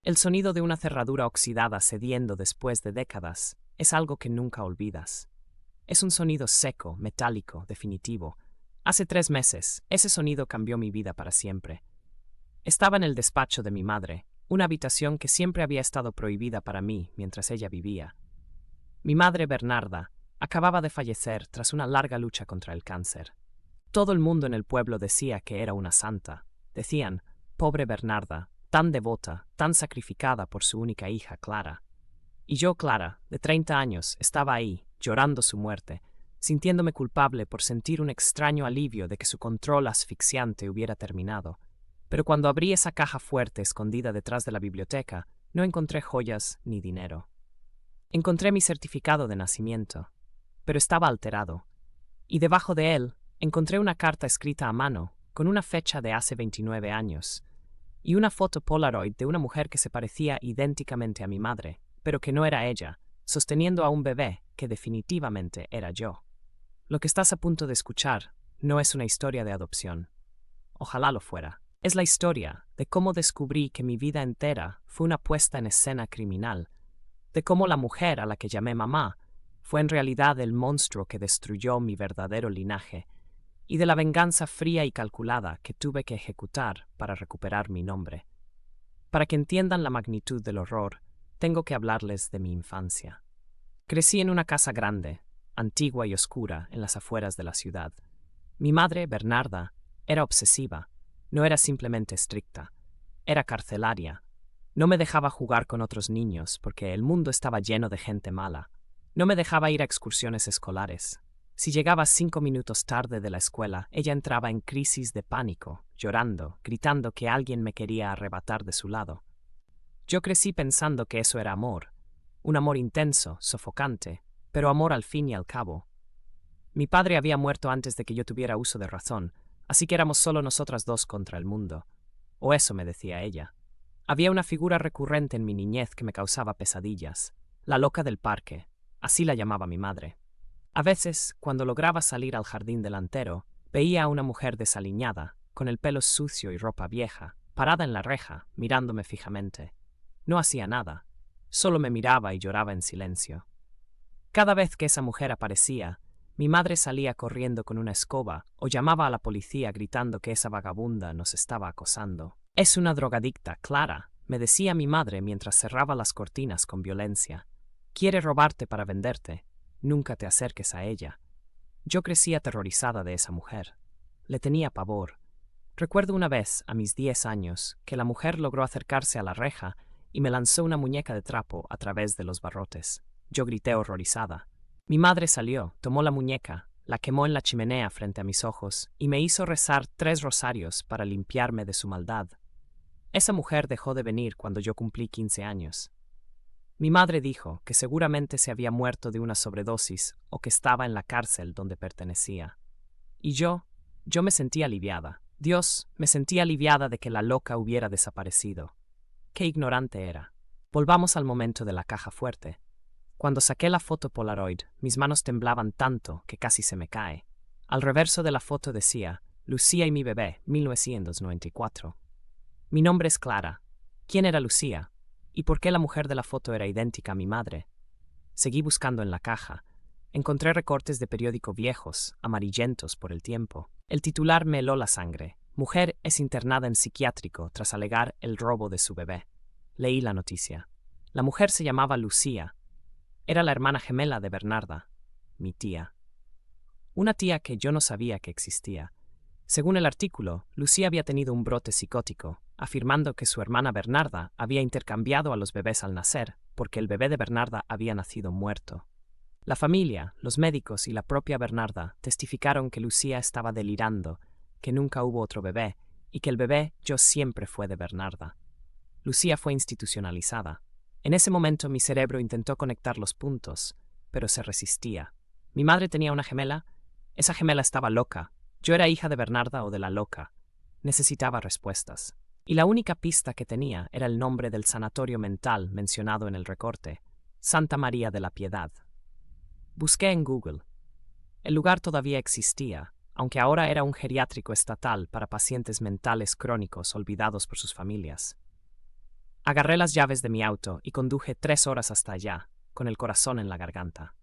El sonido de una cerradura oxidada cediendo después de décadas es algo que nunca olvidas. Es un sonido seco, metálico, definitivo. Hace 3 meses, ese sonido cambió mi vida para siempre. Estaba en el despacho de mi madre, una habitación que siempre había estado prohibida para mí mientras ella vivía. Mi madre, Bernarda, acababa de fallecer tras una larga lucha contra el cáncer. Todo el mundo en el pueblo decía que era una santa. Decían, pobre Bernarda, tan devota, tan sacrificada por su única hija, Clara. Y yo, Clara, de 30 años, estaba ahí, llorando su muerte, sintiéndome culpable por sentir un extraño alivio de que su control asfixiante hubiera terminado. Pero cuando abrí esa caja fuerte escondida detrás de la biblioteca, no encontré joyas ni dinero. Encontré mi certificado de nacimiento, pero estaba alterado, y debajo de él encontré una carta escrita a mano, con una fecha de hace 29 años, y una foto Polaroid de una mujer que se parecía idénticamente a mi madre, pero que no era ella, sosteniendo a un bebé que definitivamente era yo. Lo que estás a punto de escuchar no es una historia de adopción. Ojalá lo fuera. Es la historia de cómo descubrí que mi vida entera fue una puesta en escena criminal, de cómo la mujer a la que llamé mamá fue en realidad el monstruo que destruyó mi verdadero linaje, y de la venganza fría y calculada que tuve que ejecutar para recuperar mi nombre. Para que entiendan la magnitud del horror, tengo que hablarles de mi infancia. Crecí en una casa grande, antigua y oscura en las afueras de la ciudad. Mi madre, Bernarda, era obsesiva, no era simplemente estricta, era carcelaria. No me dejaba jugar con otros niños porque el mundo estaba lleno de gente mala. No me dejaba ir a excursiones escolares. Si llegaba 5 minutos tarde de la escuela, ella entraba en crisis de pánico, llorando, gritando que alguien me quería arrebatar de su lado. Yo crecí pensando que eso era amor, un amor intenso, sofocante, pero amor al fin y al cabo. Mi padre había muerto antes de que yo tuviera uso de razón, así que éramos solo nosotras dos contra el mundo. O eso me decía ella. Había una figura recurrente en mi niñez que me causaba pesadillas, la loca del parque, así la llamaba mi madre. A veces, cuando lograba salir al jardín delantero, veía a una mujer desaliñada, con el pelo sucio y ropa vieja, parada en la reja, mirándome fijamente. No hacía nada, solo me miraba y lloraba en silencio. Cada vez que esa mujer aparecía, mi madre salía corriendo con una escoba o llamaba a la policía gritando que esa vagabunda nos estaba acosando. Es una drogadicta, Clara, me decía mi madre mientras cerraba las cortinas con violencia. Quiere robarte para venderte. Nunca te acerques a ella. Yo crecí aterrorizada de esa mujer. Le tenía pavor. Recuerdo una vez, a mis 10 años, que la mujer logró acercarse a la reja y me lanzó una muñeca de trapo a través de los barrotes. Yo grité horrorizada. Mi madre salió, tomó la muñeca, la quemó en la chimenea frente a mis ojos y me hizo rezar 3 rosarios para limpiarme de su maldad. Esa mujer dejó de venir cuando yo cumplí 15 años. Mi madre dijo que seguramente se había muerto de una sobredosis o que estaba en la cárcel donde pertenecía. Y yo me sentía aliviada. Dios, me sentía aliviada de que la loca hubiera desaparecido. Qué ignorante era. Volvamos al momento de la caja fuerte. Cuando saqué la foto Polaroid, mis manos temblaban tanto que casi se me cae. Al reverso de la foto decía, Lucía y mi bebé, 1994. Mi nombre es Clara. ¿Quién era Lucía? ¿Y por qué la mujer de la foto era idéntica a mi madre? Seguí buscando en la caja. Encontré recortes de periódico viejos, amarillentos por el tiempo. El titular me heló la sangre. Mujer es internada en psiquiátrico tras alegar el robo de su bebé. Leí la noticia. La mujer se llamaba Lucía. Era la hermana gemela de Bernarda, mi tía. Una tía que yo no sabía que existía. Según el artículo, Lucía había tenido un brote psicótico, afirmando que su hermana Bernarda había intercambiado a los bebés al nacer, porque el bebé de Bernarda había nacido muerto. La familia, los médicos y la propia Bernarda testificaron que Lucía estaba delirando, que nunca hubo otro bebé, y que el bebé yo siempre fue de Bernarda. Lucía fue institucionalizada. En ese momento mi cerebro intentó conectar los puntos, pero se resistía. Mi madre tenía una gemela. Esa gemela estaba loca. Yo era hija de Bernarda o de la loca. Necesitaba respuestas. Y la única pista que tenía era el nombre del sanatorio mental mencionado en el recorte, Santa María de la Piedad. Busqué en Google. El lugar todavía existía, aunque ahora era un geriátrico estatal para pacientes mentales crónicos olvidados por sus familias. Agarré las llaves de mi auto y conduje 3 horas hasta allá, con el corazón en la garganta.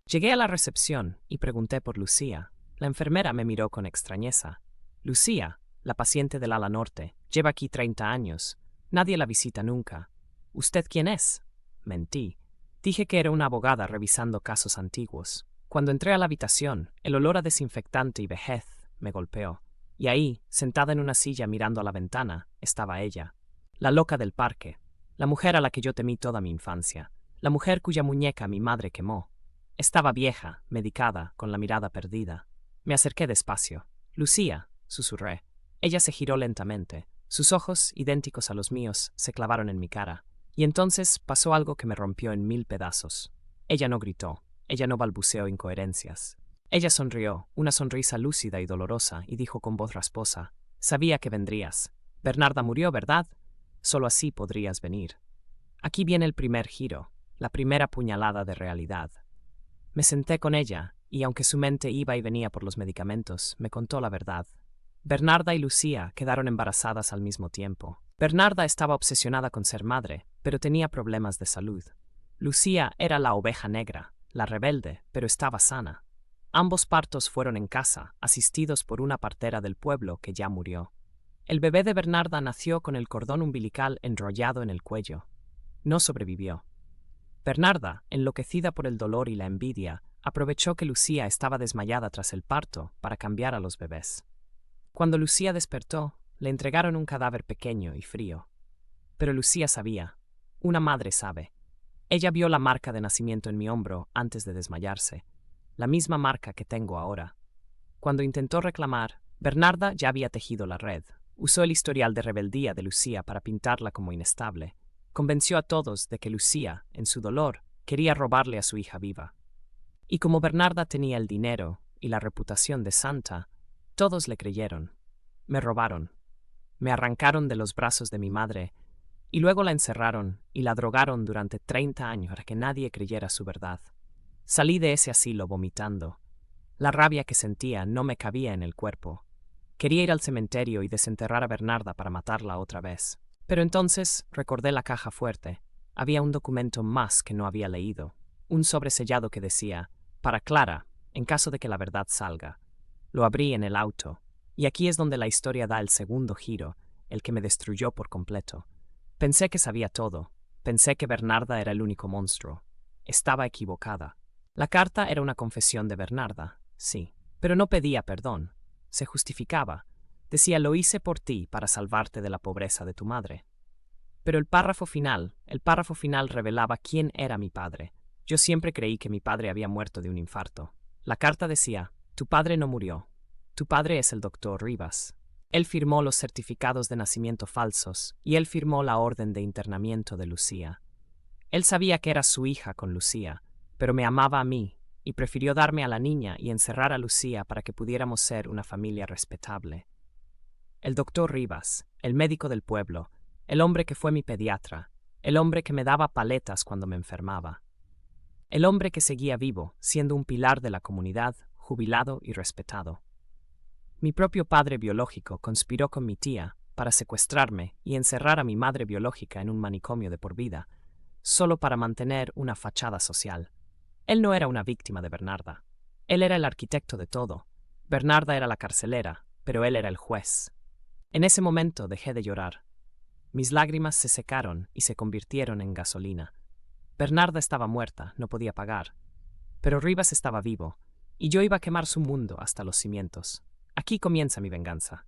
Llegué a la recepción y pregunté por Lucía. La enfermera me miró con extrañeza. Lucía, la paciente del ala norte, lleva aquí 30 años. Nadie la visita nunca. ¿Usted quién es? Mentí. Dije que era una abogada revisando casos antiguos. Cuando entré a la habitación, el olor a desinfectante y vejez me golpeó. Y ahí, sentada en una silla mirando a la ventana, estaba ella. La loca del parque. La mujer a la que yo temí toda mi infancia. La mujer cuya muñeca mi madre quemó. Estaba vieja, medicada, con la mirada perdida. Me acerqué despacio. Lucía, susurré. Ella se giró lentamente. Sus ojos, idénticos a los míos, se clavaron en mi cara. Y entonces pasó algo que me rompió en 1000 pedazos. Ella no gritó. Ella no balbuceó incoherencias. Ella sonrió, una sonrisa lúcida y dolorosa, y dijo con voz rasposa: «Sabía que vendrías. Bernarda murió, ¿verdad? Solo así podrías venir». Aquí viene el primer giro, la primera puñalada de realidad. Me senté con ella, y aunque su mente iba y venía por los medicamentos, me contó la verdad. Bernarda y Lucía quedaron embarazadas al mismo tiempo. Bernarda estaba obsesionada con ser madre, pero tenía problemas de salud. Lucía era la oveja negra, la rebelde, pero estaba sana. Ambos partos fueron en casa, asistidos por una partera del pueblo que ya murió. El bebé de Bernarda nació con el cordón umbilical enrollado en el cuello. No sobrevivió. Bernarda, enloquecida por el dolor y la envidia, aprovechó que Lucía estaba desmayada tras el parto para cambiar a los bebés. Cuando Lucía despertó, le entregaron un cadáver pequeño y frío. Pero Lucía sabía. Una madre sabe. Ella vio la marca de nacimiento en mi hombro antes de desmayarse. La misma marca que tengo ahora. Cuando intentó reclamar, Bernarda ya había tejido la red. Usó el historial de rebeldía de Lucía para pintarla como inestable. Convenció a todos de que Lucía, en su dolor, quería robarle a su hija viva. Y como Bernarda tenía el dinero y la reputación de santa, todos le creyeron. Me robaron. Me arrancaron de los brazos de mi madre y luego la encerraron y la drogaron durante 30 años para que nadie creyera su verdad. Salí de ese asilo vomitando. La rabia que sentía no me cabía en el cuerpo. Quería ir al cementerio y desenterrar a Bernarda para matarla otra vez. Pero entonces recordé la caja fuerte. Había un documento más que no había leído. Un sobresellado que decía: «Para Clara, en caso de que la verdad salga». Lo abrí en el auto. Y aquí es donde la historia da el segundo giro, el que me destruyó por completo. Pensé que sabía todo. Pensé que Bernarda era el único monstruo. Estaba equivocada. La carta era una confesión de Bernarda, sí, pero no pedía perdón. Se justificaba. Decía: «Lo hice por ti para salvarte de la pobreza de tu madre». Pero el párrafo final revelaba quién era mi padre. Yo siempre creí que mi padre había muerto de un infarto. La carta decía: «Tu padre no murió. Tu padre es el doctor Rivas». Él firmó los certificados de nacimiento falsos y él firmó la orden de internamiento de Lucía. Él sabía que era su hija con Lucía, pero me amaba a mí y prefirió darme a la niña y encerrar a Lucía para que pudiéramos ser una familia respetable. El doctor Rivas, el médico del pueblo, el hombre que fue mi pediatra, el hombre que me daba paletas cuando me enfermaba. El hombre que seguía vivo, siendo un pilar de la comunidad, jubilado y respetado. Mi propio padre biológico conspiró con mi tía para secuestrarme y encerrar a mi madre biológica en un manicomio de por vida, solo para mantener una fachada social. Él no era una víctima de Bernarda. Él era el arquitecto de todo. Bernarda era la carcelera, pero él era el juez. En ese momento dejé de llorar. Mis lágrimas se secaron y se convirtieron en gasolina. Bernarda estaba muerta, no podía pagar. Pero Rivas estaba vivo, y yo iba a quemar su mundo hasta los cimientos. Aquí comienza mi venganza.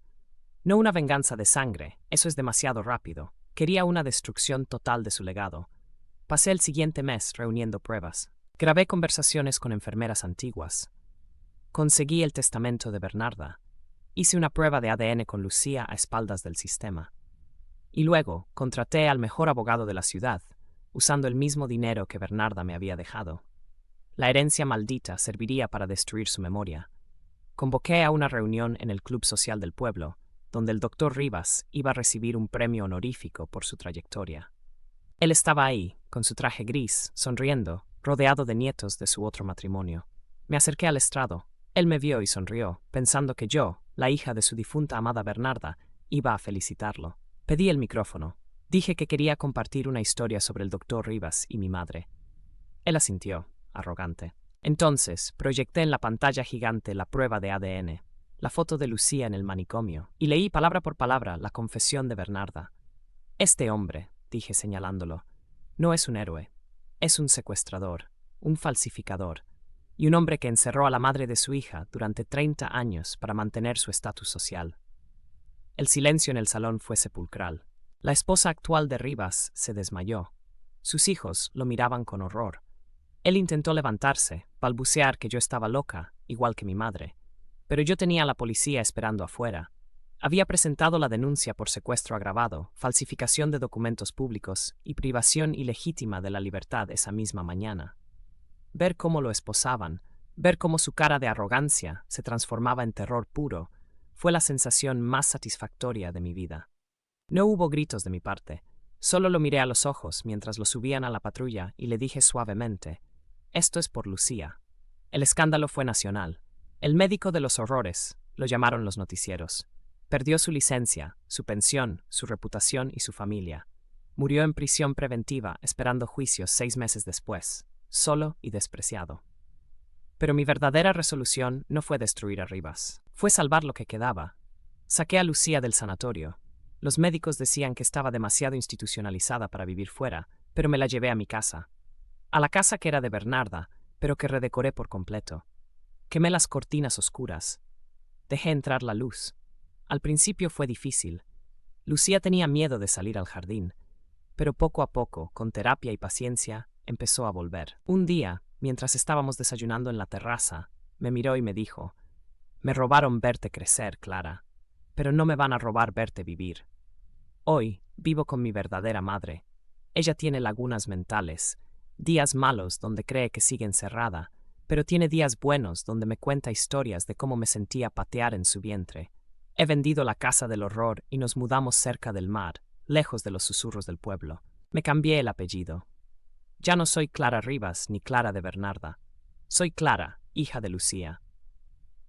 No una venganza de sangre, eso es demasiado rápido. Quería una destrucción total de su legado. Pasé el siguiente mes reuniendo pruebas. Grabé conversaciones con enfermeras antiguas. Conseguí el testamento de Bernarda. Hice una prueba de ADN con Lucía a espaldas del sistema. Y luego contraté al mejor abogado de la ciudad, usando el mismo dinero que Bernarda me había dejado. La herencia maldita serviría para destruir su memoria. Convoqué a una reunión en el Club Social del Pueblo, donde el doctor Rivas iba a recibir un premio honorífico por su trayectoria. Él estaba ahí, con su traje gris, sonriendo, rodeado de nietos de su otro matrimonio. Me acerqué al estrado. Él me vio y sonrió, pensando que yo, la hija de su difunta amada Bernarda, iba a felicitarlo. Pedí el micrófono. Dije que quería compartir una historia sobre el doctor Rivas y mi madre. Él asintió, arrogante. Entonces, proyecté en la pantalla gigante la prueba de ADN, la foto de Lucía en el manicomio, y leí palabra por palabra la confesión de Bernarda. Este hombre, dije señalándolo, no es un héroe, es un secuestrador, un falsificador, y un hombre que encerró a la madre de su hija durante 30 años para mantener su estatus social. El silencio en el salón fue sepulcral. La esposa actual de Rivas se desmayó. Sus hijos lo miraban con horror. Él intentó levantarse, balbucear que yo estaba loca, igual que mi madre. Pero yo tenía a la policía esperando afuera. Había presentado la denuncia por secuestro agravado, falsificación de documentos públicos y privación ilegítima de la libertad esa misma mañana. Ver cómo lo esposaban, ver cómo su cara de arrogancia se transformaba en terror puro, fue la sensación más satisfactoria de mi vida. No hubo gritos de mi parte. Solo lo miré a los ojos mientras lo subían a la patrulla y le dije suavemente: «Esto es por Lucía». El escándalo fue nacional. El médico de los horrores, lo llamaron los noticieros. Perdió su licencia, su pensión, su reputación y su familia. Murió en prisión preventiva esperando juicio 6 meses después, solo y despreciado. Pero mi verdadera resolución no fue destruir a Rivas. Fue salvar lo que quedaba. Saqué a Lucía del sanatorio. Los médicos decían que estaba demasiado institucionalizada para vivir fuera, pero me la llevé a mi casa. A la casa que era de Bernarda, pero que redecoré por completo. Quemé las cortinas oscuras. Dejé entrar la luz. Al principio fue difícil. Lucía tenía miedo de salir al jardín, pero poco a poco, con terapia y paciencia, empezó a volver. Un día, mientras estábamos desayunando en la terraza, me miró y me dijo: «Me robaron verte crecer, Clara, pero no me van a robar verte vivir. Hoy vivo con mi verdadera madre. Ella tiene lagunas mentales, días malos donde cree que sigue encerrada, pero tiene días buenos donde me cuenta historias de cómo me sentía patear en su vientre. He vendido la casa del horror y nos mudamos cerca del mar, lejos de los susurros del pueblo. Me cambié el apellido. Ya no soy Clara Rivas ni Clara de Bernarda. Soy Clara, hija de Lucía.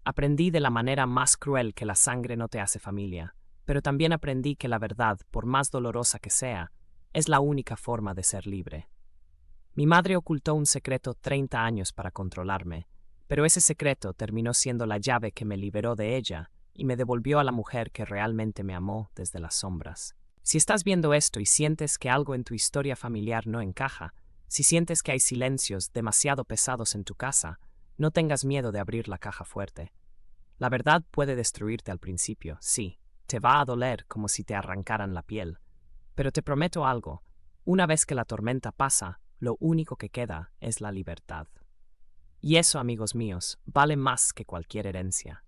Aprendí de la manera más cruel que la sangre no te hace familia, pero también aprendí que la verdad, por más dolorosa que sea, es la única forma de ser libre. Mi madre ocultó un secreto 30 años para controlarme, pero ese secreto terminó siendo la llave que me liberó de ella y me devolvió a la mujer que realmente me amó desde las sombras. Si estás viendo esto y sientes que algo en tu historia familiar no encaja, si sientes que hay silencios demasiado pesados en tu casa, no tengas miedo de abrir la caja fuerte. La verdad puede destruirte al principio, sí, te va a doler como si te arrancaran la piel. Pero te prometo algo, una vez que la tormenta pasa, lo único que queda es la libertad. Y eso, amigos míos, vale más que cualquier herencia.